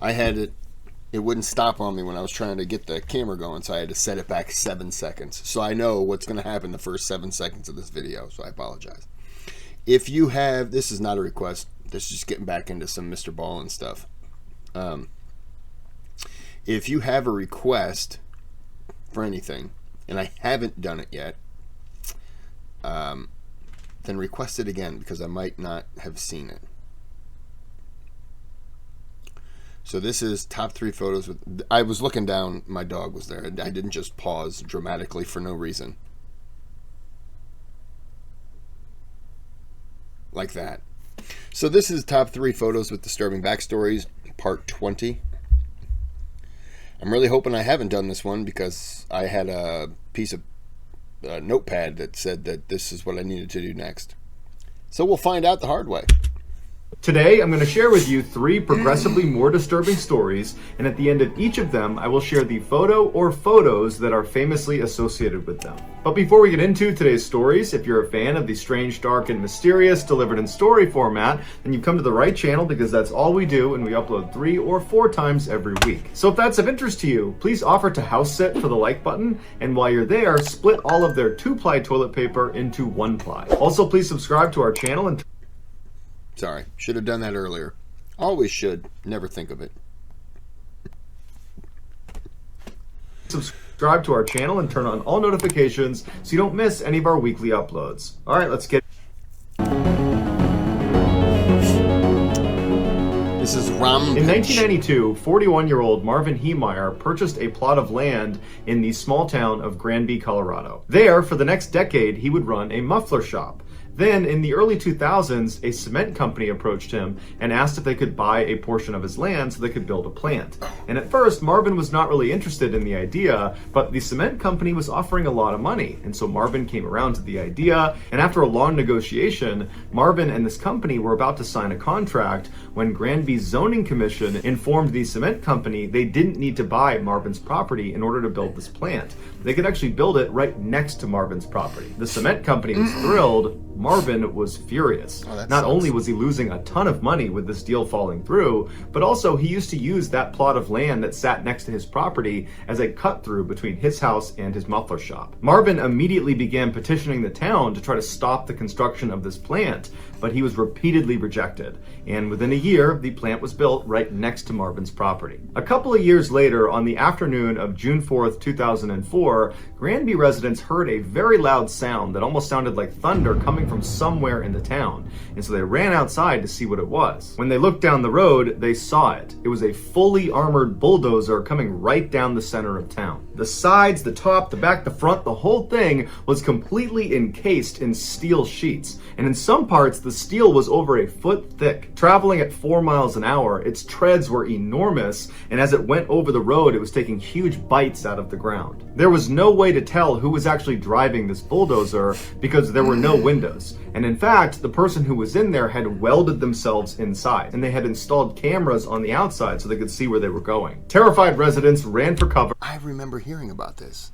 I had it wouldn't stop on me when I was trying to get the camera going, so I had to set it back 7 seconds. So I know what's going to happen the first 7 seconds of this video, so I apologize. If you have, this is not a request, this is just getting back into some Mrballen stuff. If you have a request for anything, and I haven't done it yet, then request it again, because I might not have seen it. So this is top 3 photos with, I was looking down, my dog was there. I didn't just pause dramatically for no reason. Like that. So this is top 3 photos with disturbing backstories, part 20. I'm really hoping I haven't done this one, because I had a piece of notepad that said that this is what I needed to do next. So we'll find out the hard way. Today, I'm going to share with you 3 progressively more disturbing stories, and at the end of each of them, I will share the photo or photos that are famously associated with them. But before we get into today's stories, if you're a fan of the strange, dark, and mysterious delivered in story format, then you've come to the right channel, because that's all we do, and we upload 3 or 4 times every week. So if that's of interest to you, please offer to house sit for the like button, and while you're there, split all of their 2-ply toilet paper into 1-ply. Also, please subscribe to our channel and Sorry, should have done that earlier. Always should, never think of it. subscribe to our channel and turn on all notifications so you don't miss any of our weekly uploads. All right, let's get. This is Ram. In 1992, 41-year-old Marvin Heemeyer purchased a plot of land in the small town of Granby, Colorado. There, for the next decade, he would run a muffler shop. Then, in the early 2000s, a cement company approached him and asked if they could buy a portion of his land so they could build a plant. And at first, Marvin was not really interested in the idea, but the cement company was offering a lot of money. And so Marvin came around to the idea, and after a long negotiation, Marvin and this company were about to sign a contract when Granby's zoning commission informed the cement company they didn't need to buy Marvin's property in order to build this plant. They could actually build it right next to Marvin's property. The cement company was thrilled. Marvin was furious. Not only was he losing a ton of money with this deal falling through, but also he used to use that plot of land that sat next to his property as a cut through between his house and his muffler shop. Marvin immediately began petitioning the town to try to stop the construction of this plant, but he was repeatedly rejected. And within a year, the plant was built right next to Marvin's property. A couple of years later, on the afternoon of June 4th, 2004, Granby residents heard a very loud sound that almost sounded like thunder coming from somewhere in the town. And so they ran outside to see what it was. When they looked down the road, they saw it. It was a fully armored bulldozer coming right down the center of town. The sides, the top, the back, the front, the whole thing was completely encased in steel sheets. And in some parts, the steel was over a foot thick. Traveling at 4 miles an hour, its treads were enormous, and as it went over the road, it was taking huge bites out of the ground. There was no way to tell who was actually driving this bulldozer because there were no windows. And in fact, the person who was in there had welded themselves inside, and they had installed cameras on the outside so they could see where they were going. Terrified residents ran for cover. I remember hearing about this.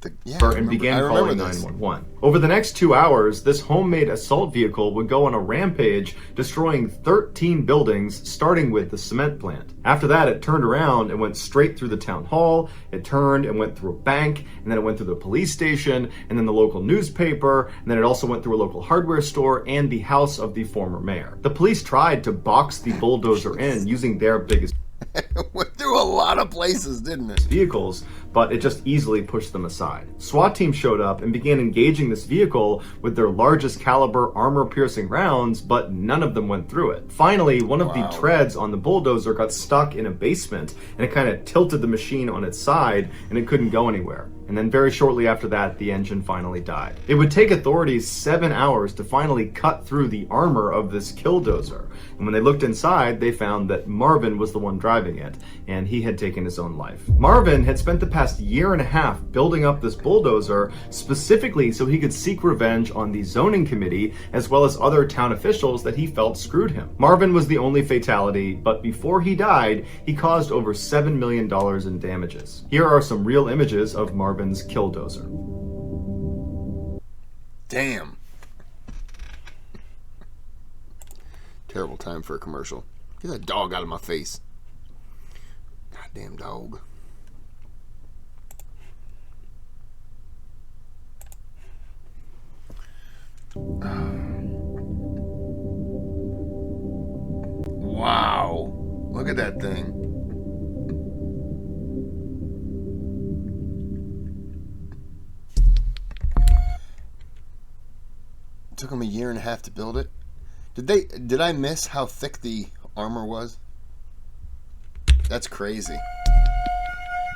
And began calling 911. Over the next 2 hours, this homemade assault vehicle would go on a rampage, destroying 13 buildings, starting with the cement plant. After that, it turned around and went straight through the town hall, it turned and went through a bank, and then it went through the police station, and then the local newspaper, and then it also went through a local hardware store and the house of the former mayor. The police tried to box the bulldozer in using their biggest went through a lot of places, didn't it? Vehicles, but it just easily pushed them aside. SWAT team showed up and began engaging this vehicle with their largest caliber armor-piercing rounds, but none of them went through it. Finally, one of the treads on the bulldozer got stuck in a basement, and it kind of tilted the machine on its side, and it couldn't go anywhere. And then very shortly after that, the engine finally died. It would take authorities 7 hours to finally cut through the armor of this killdozer. And when they looked inside, they found that Marvin was the one driving it, and he had taken his own life. Marvin had spent the past year and a half building up this bulldozer specifically so he could seek revenge on the zoning committee as well as other town officials that he felt screwed him. Marvin was the only fatality, but before he died, he caused over $7 million in damages. Here are some real images of Marvin's killdozer. Damn. Terrible time for a commercial. Get that dog out of my face. Goddamn dog. Wow. Look at that thing. It took them a year and a half to build it. Did I miss how thick the armor was? That's crazy.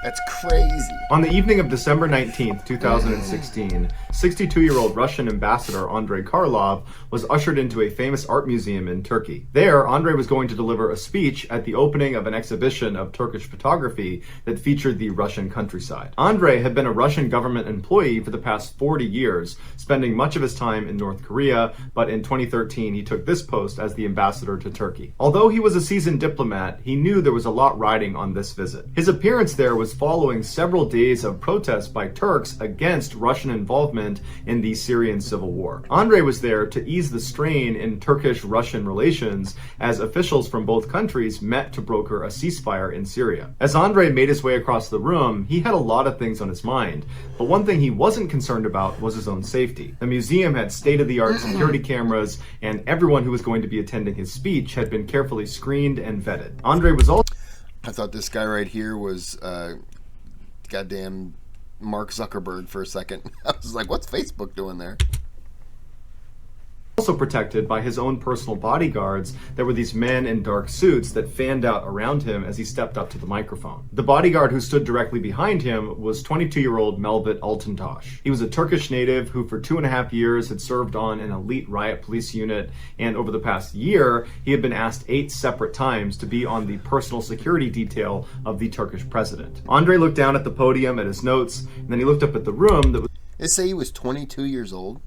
That's crazy. On the evening of December 19th, 2016, 62-year-old Russian ambassador Andrei Karlov was ushered into a famous art museum in Turkey. There, Andrei was going to deliver a speech at the opening of an exhibition of Turkish photography that featured the Russian countryside. Andrei had been a Russian government employee for the past 40 years, spending much of his time in North Korea, but in 2013 he took this post as the ambassador to Turkey. Although he was a seasoned diplomat, he knew there was a lot riding on this visit. His appearance there was following several days of protests by Turks against Russian involvement in the Syrian civil war. Andrei was there to ease the strain in Turkish-Russian relations as officials from both countries met to broker a ceasefire in Syria. As Andrei made his way across the room, he had a lot of things on his mind, but one thing he wasn't concerned about was his own safety. The museum had state-of-the-art security cameras, and everyone who was going to be attending his speech had been carefully screened and vetted. Andrei was also I thought this guy right here was goddamn Mark Zuckerberg for a second. I was like, what's Facebook doing there? also protected by his own personal bodyguards that were these men in dark suits that fanned out around him as he stepped up to the microphone. The bodyguard who stood directly behind him was 22-year-old Mevlut Altuntaş. He was a Turkish native who for 2.5 years had served on an elite riot police unit, and over the past year, he had been asked 8 separate times to be on the personal security detail of the Turkish president. Andrei looked down at the podium at his notes, and then he looked up at the room that was They say he was 22 years old.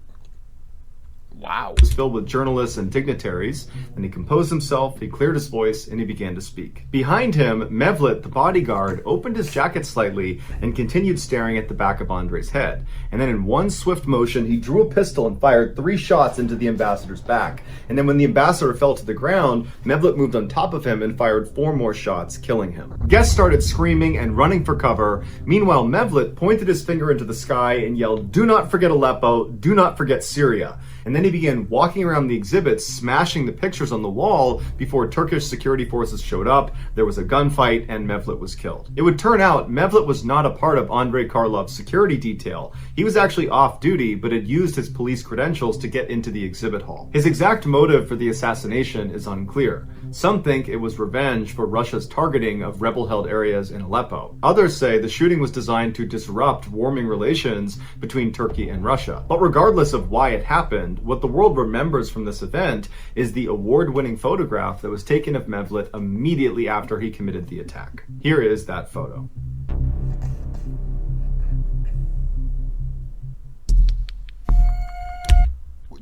Wow. was filled with journalists and dignitaries. Then he composed himself, he cleared his voice, and he began to speak. Behind him, Mevlut, the bodyguard, opened his jacket slightly and continued staring at the back of Andrei's head. And then in one swift motion, he drew a pistol and fired 3 shots into the ambassador's back. And then when the ambassador fell to the ground, Mevlut moved on top of him and fired 4 more shots, killing him. Guests started screaming and running for cover. Meanwhile, Mevlut pointed his finger into the sky and yelled, "Do not forget Aleppo, do not forget Syria." And then he began walking around the exhibit, smashing the pictures on the wall before Turkish security forces showed up. There was a gunfight, and Mevlut was killed. It would turn out Mevlut was not a part of Andrei Karlov's security detail. He was actually off duty, but had used his police credentials to get into the exhibit hall. His exact motive for the assassination is unclear. Some think it was revenge for Russia's targeting of rebel-held areas in Aleppo. Others say the shooting was designed to disrupt warming relations between Turkey and Russia. But regardless of why it happened, what the world remembers from this event is the award-winning photograph that was taken of Mevlut immediately after he committed the attack. Here is that photo.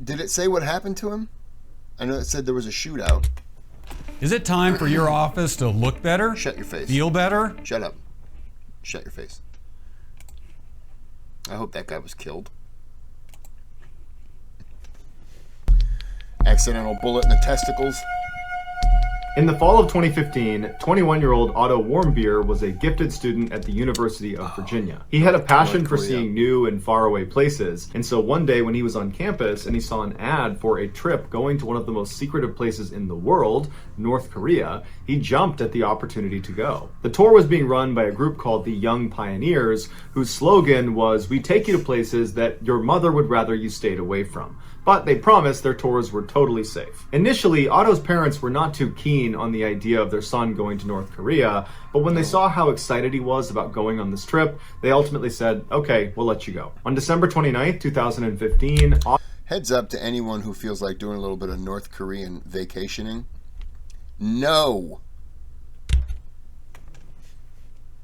Did it say what happened to him? I know it said there was a shootout. Is it time for your office to look better? Shut your face. Feel better? Shut up. Shut your face. I hope that guy was killed. Accidental bullet in the testicles. In the fall of 2015, 21-year-old Otto Warmbier was a gifted student at the University of Virginia. He had a passion for seeing new and faraway places, and so one day when he was on campus and he saw an ad for a trip going to one of the most secretive places in the world, North Korea, he jumped at the opportunity to go. The tour was being run by a group called the Young Pioneers, whose slogan was, "We take you to places that your mother would rather you stayed away from." But they promised their tours were totally safe. Initially, Otto's parents were not too keen on the idea of their son going to North Korea, but when they saw how excited he was about going on this trip, they ultimately said, "Okay, we'll let you go." On December 29th, 2015, Heads up to anyone who feels like doing a little bit of North Korean vacationing. No.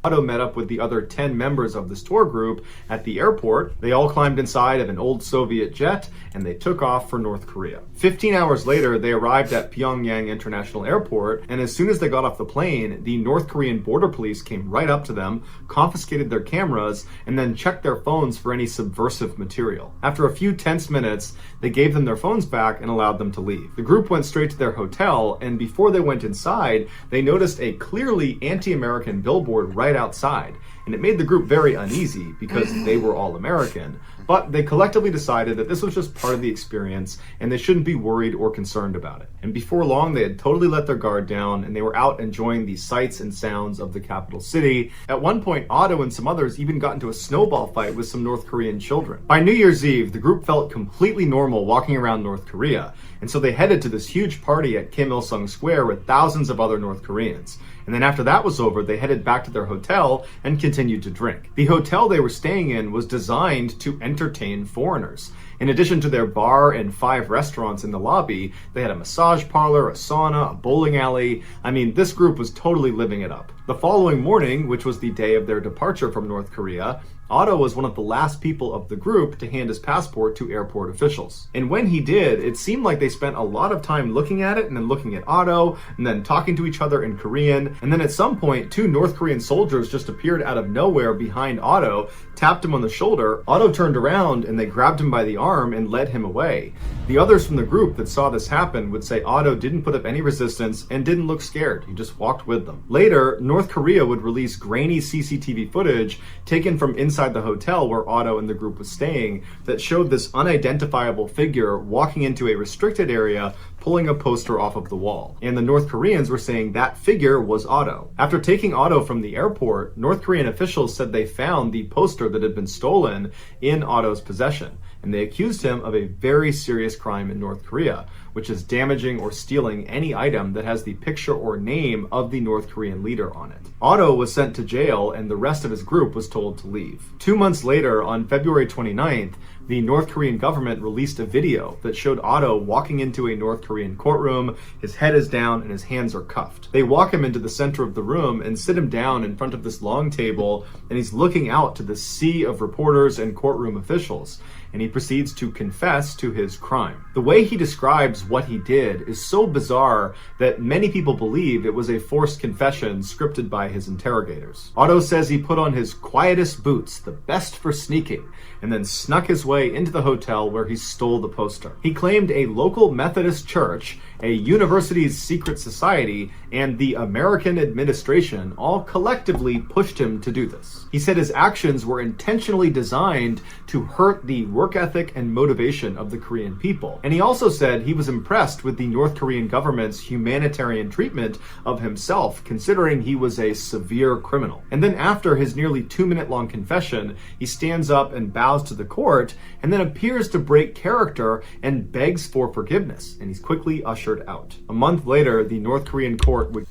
Otto met up with the other 10 members of this tour group at the airport. They all climbed inside of an old Soviet jet and they took off for North Korea. 15 hours later, they arrived at Pyongyang International Airport, and as soon as they got off the plane, the North Korean border police came right up to them, confiscated their cameras, and then checked their phones for any subversive material. After a few tense minutes, they gave them their phones back and allowed them to leave. The group went straight to their hotel, and before they went inside, they noticed a clearly anti-American billboard right outside, and it made the group very uneasy because they were all American. But they collectively decided that this was just part of the experience and they shouldn't be worried or concerned about it. And before long, they had totally let their guard down and they were out enjoying the sights and sounds of the capital city. At one point, Otto and some others even got into a snowball fight with some North Korean children. By New Year's Eve, the group felt completely normal walking around North Korea, and so they headed to this huge party at Kim Il-sung Square with thousands of other North Koreans. And then after that was over, they headed back to their hotel and continued to drink. The hotel they were staying in was designed to entertain foreigners. In addition to their bar and 5 restaurants in the lobby, they had a massage parlor, a sauna, a bowling alley. I mean, this group was totally living it up. The following morning, which was the day of their departure from North Korea, Otto was one of the last people of the group to hand his passport to airport officials. And when he did, it seemed like they spent a lot of time looking at it and then looking at Otto and then talking to each other in Korean. And then at some point, 2 North Korean soldiers just appeared out of nowhere behind Otto, tapped him on the shoulder. Otto turned around and they grabbed him by the arm and led him away. The others from the group that saw this happen would say Otto didn't put up any resistance and didn't look scared. He just walked with them. Later, North Korea would release grainy CCTV footage taken from inside the hotel where Otto and the group was staying that showed this unidentifiable figure walking into a restricted area, pulling a poster off of the wall. And the North Koreans were saying that figure was Otto. After taking Otto from the airport, North Korean officials said they found the poster that had been stolen in Otto's possession, and they accused him of a very serious crime in North Korea, which is damaging or stealing any item that has the picture or name of the North Korean leader on it. Otto was sent to jail and the rest of his group was told to leave. 2 months later, on February 29th, the North Korean government released a video that showed Otto walking into a North Korean courtroom. His head is down and his hands are cuffed. They walk him into the center of the room and sit him down in front of this long table, and he's looking out to the sea of reporters and courtroom officials, and he proceeds to confess to his crime. The way he describes what he did is so bizarre that many people believe it was a forced confession scripted by his interrogators. Otto says he put on his quietest boots, the best for sneaking, and then snuck his way into the hotel where he stole the poster. He claimed a local Methodist church, a university's secret society, and the American administration all collectively pushed him to do this. He said his actions were intentionally designed to hurt the work ethic and motivation of the Korean people. And he also said he was impressed with the North Korean government's humanitarian treatment of himself, considering he was a severe criminal. And then after his nearly 2-minute long confession, he stands up and bows to the court, and then appears to break character and begs for forgiveness, and he's quickly ushered out. A month later, the North Korean court would...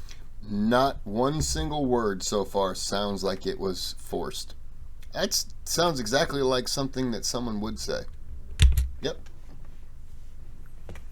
Not one single word so far sounds like it was forced. That sounds exactly like something that someone would say. Yep.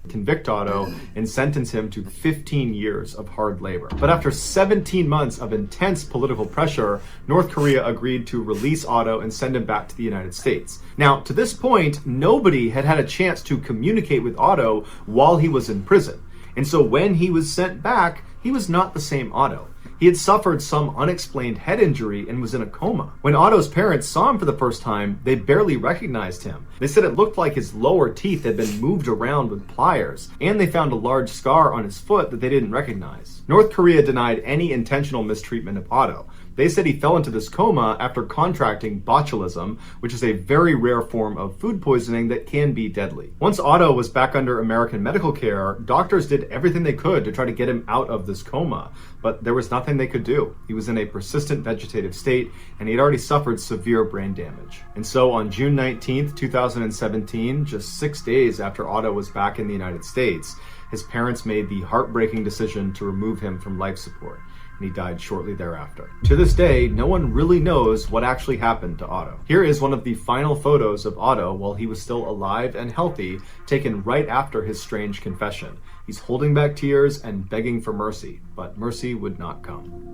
Convict Otto and sentence him to 15 years of hard labor. But after 17 months of intense political pressure, North Korea agreed to release Otto and send him back to the United States. Now, to this point, nobody had had a chance to communicate with Otto while he was in prison. And so when he was sent back, he was not the same Otto. He had suffered some unexplained head injury and was in a coma. When Otto's parents saw him for the first time, they barely recognized him. They said it looked like his lower teeth had been moved around with pliers, and they found a large scar on his foot that they didn't recognize. North Korea denied any intentional mistreatment of Otto. They said he fell into this coma after contracting botulism, which is a very rare form of food poisoning that can be deadly. Once Otto was back under American medical care, doctors did everything they could to try to get him out of this coma, but there was nothing they could do. He was in a persistent vegetative state, and he had already suffered severe brain damage. And so on June 19th, 2017, just 6 days after Otto was back in the United States, his parents made the heartbreaking decision to remove him from life support. He died shortly thereafter. To this day, no one really knows what actually happened to Otto. Here is one of the final photos of Otto while he was still alive and healthy, taken right after his strange confession. He's holding back tears and begging for mercy, but mercy would not come.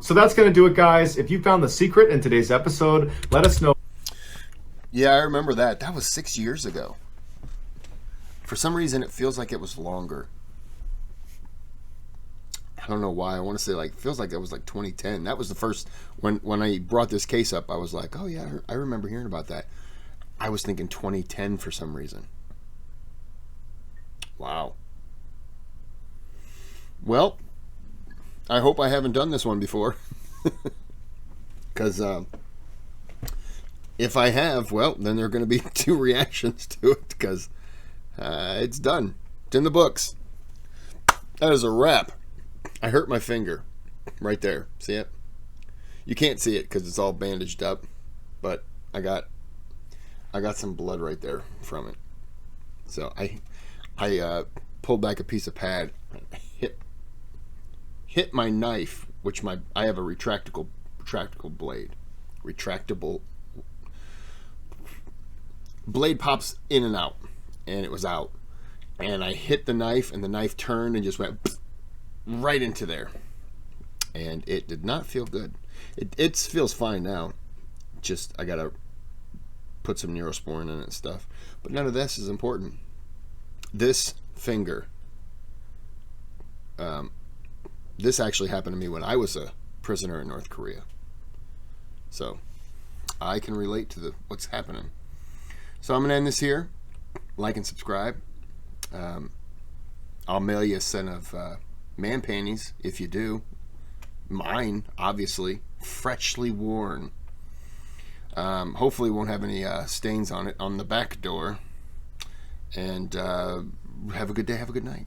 So that's going to do it, guys. If you found the secret in today's episode, let us know. Yeah, I remember that. That was 6 years ago. For some reason, it feels like it was longer. I don't know why. I want to say feels like it was like 2010. That was the first, when I brought this case up, I was like, oh yeah, I remember hearing about that. I was thinking 2010 for some reason. Wow. Well, I hope I haven't done this one before. Because if I have, well, then there are going to be 2 reactions to it, because it's done. It's in the books. That is a wrap. I hurt my finger right there. See it? You can't see it because it's all bandaged up, but I got some blood right there from it. So I pulled back a piece of pad, hit my knife, which I have a retractable blade. Retractable blade pops in and out, and it was out. And I hit the knife, and the knife turned and just went right into there, and it did not feel good. It feels fine now. Just I gotta put some Neurosporin in it and stuff. But none of this is important. This finger, this actually happened to me when I was a prisoner in North Korea, so I can relate to what's happening. So I'm gonna end this here. Like and subscribe. I'll mail you a set of man panties if you do. Mine, obviously, freshly worn. Hopefully won't have any stains on it on the back door. And have a good day, have a good night.